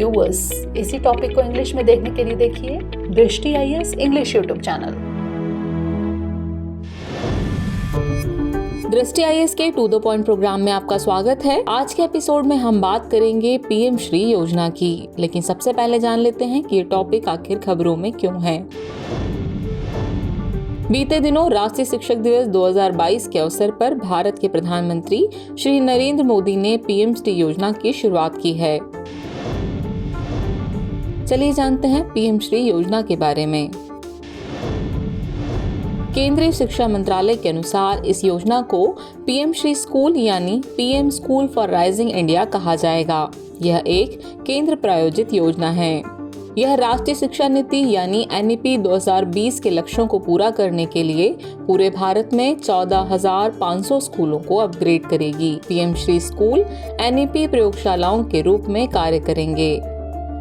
Viewers, इसी topic को English में देखने के लिए देखिए दृष्टि आईएएस इंग्लिश यूट्यूब चैनल। दृष्टि आईएएस के टू द पॉइंट प्रोग्राम में आपका स्वागत है। आज के एपिसोड में हम बात करेंगे पीएम श्री योजना की, लेकिन सबसे पहले जान लेते हैं कि ये टॉपिक आखिर खबरों में क्यों है। बीते दिनों राष्ट्रीय शिक्षक दिवस 2022 के अवसर पर भारत के प्रधानमंत्री श्री नरेंद्र मोदी ने पीएम श्री योजना की शुरुआत की है। चलिए जानते हैं पीएम श्री योजना के बारे में। केंद्रीय शिक्षा मंत्रालय के अनुसार इस योजना को पीएम श्री स्कूल यानी PM school for rising India कहा जाएगा। यह एक केंद्र प्रायोजित योजना है। यह राष्ट्रीय शिक्षा नीति यानी एनईपी 2020 के लक्ष्यों को पूरा करने के लिए पूरे भारत में 14,500 स्कूलों को अपग्रेड करेगी। पीएम श्री स्कूल एनईपी प्रयोगशालाओं के रूप में कार्य करेंगे।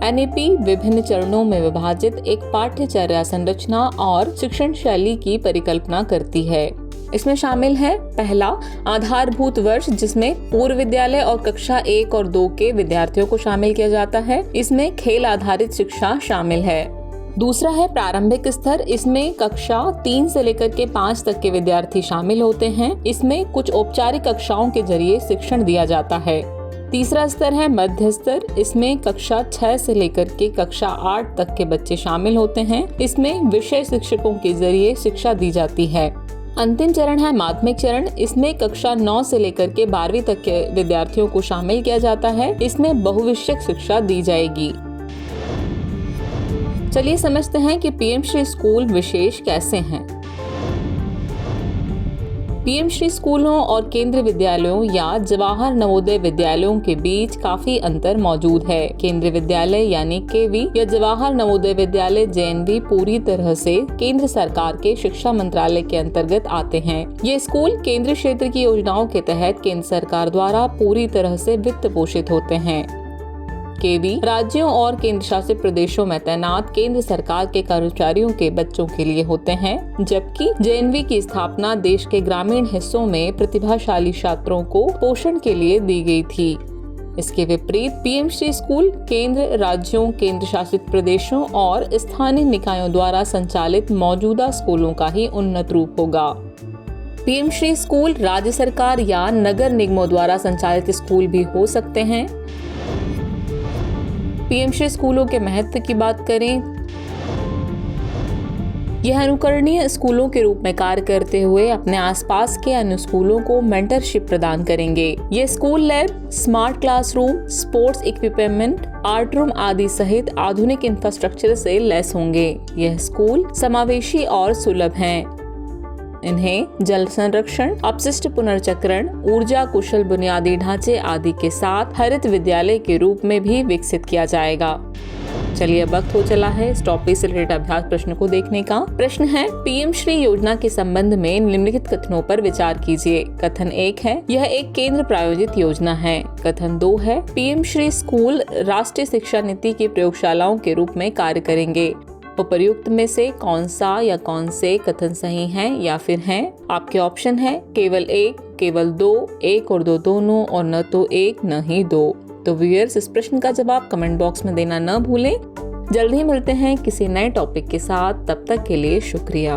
एनईपी विभिन्न चरणों में विभाजित एक पाठ्यचर्या संरचना और शिक्षण शैली की परिकल्पना करती है। इसमें शामिल है पहला, आधारभूत वर्ष, जिसमें पूर्व विद्यालय और कक्षा 1 और 2 के विद्यार्थियों को शामिल किया जाता है। इसमें खेल आधारित शिक्षा शामिल है। दूसरा है प्रारंभिक स्तर। इसमें कक्षा 3 से लेकर के 5 तक के विद्यार्थी शामिल होते हैं। इसमें कुछ औपचारिक कक्षाओं के जरिए शिक्षण दिया जाता है। तीसरा स्तर है मध्य स्तर। इसमें कक्षा 6 से लेकर के कक्षा 8 तक के बच्चे शामिल होते हैं। इसमें विषय शिक्षकों के जरिए शिक्षा दी जाती है। अंतिम चरण है माध्यमिक चरण। इसमें कक्षा 9 से लेकर के 12वीं तक के विद्यार्थियों को शामिल किया जाता है। इसमें बहुविषयक शिक्षा दी जाएगी। चलिए समझते हैं कि पीएम श्री स्कूल विशेष कैसे हैं। पीएम श्री स्कूलों और केंद्रीय विद्यालयों या जवाहर नवोदय विद्यालयों के बीच काफी अंतर मौजूद है। केंद्रीय विद्यालय यानी केवी या जवाहर नवोदय विद्यालय जेएनवी पूरी तरह से केंद्र सरकार के शिक्षा मंत्रालय के अंतर्गत आते हैं। ये स्कूल केंद्रीय क्षेत्र की योजनाओं के तहत केंद्र सरकार द्वारा पूरी तरह से वित्त पोषित होते हैं। केवी राज्यों और केंद्र शासित प्रदेशों में तैनात केंद्र सरकार के कर्मचारियों के बच्चों के लिए होते हैं, जबकि जेएनवी की स्थापना देश के ग्रामीण हिस्सों में प्रतिभाशाली छात्रों को पोषण के लिए दी गई थी। इसके विपरीत पीएम श्री स्कूल केंद्र, राज्यों, केंद्र शासित प्रदेशों और स्थानीय निकायों द्वारा संचालित मौजूदा स्कूलों का ही उन्नत रूप होगा। पीएम श्री स्कूल राज्य सरकार या नगर निगमों द्वारा संचालित स्कूल भी हो सकते हैं। पीएम श्री स्कूलों के महत्व की बात करें, यह अनुकरणीय स्कूलों के रूप में कार्य करते हुए अपने आसपास के अन्य स्कूलों को मेंटरशिप प्रदान करेंगे। ये school lab, smart classroom, sports equipment, art room आदि सहित आधुनिक इंफ्रास्ट्रक्चर से लैस होंगे। यह स्कूल समावेशी और सुलभ हैं। इन्हें जल संरक्षण, अपशिष्ट पुनर्चक्रण, ऊर्जा कुशल बुनियादी ढांचे आदि के साथ हरित विद्यालय के रूप में भी विकसित किया जाएगा। चलिए अब वक्त हो चला है इस टॉपिक से रिलेटेड अभ्यास प्रश्न को देखने का। प्रश्न है, पीएम श्री योजना के संबंध में निम्नलिखित कथनों पर विचार कीजिए। कथन 1 है, यह एक केंद्र प्रायोजित योजना है। कथन 2 है, पीएम श्री स्कूल राष्ट्रीय शिक्षा नीति की प्रयोगशालाओं के रूप में कार्य करेंगे। उपर्युक्त में से कौन सा या कौन से कथन सही हैं या फिर हैं? आपके ऑप्शन है केवल 1, केवल 2, 1 और 2 दोनों, और न तो 1 न ही 2। तो व्यूअर्स, इस प्रश्न का जवाब कमेंट बॉक्स में देना न भूलें। जल्द ही मिलते हैं किसी नए टॉपिक के साथ। तब तक के लिए शुक्रिया।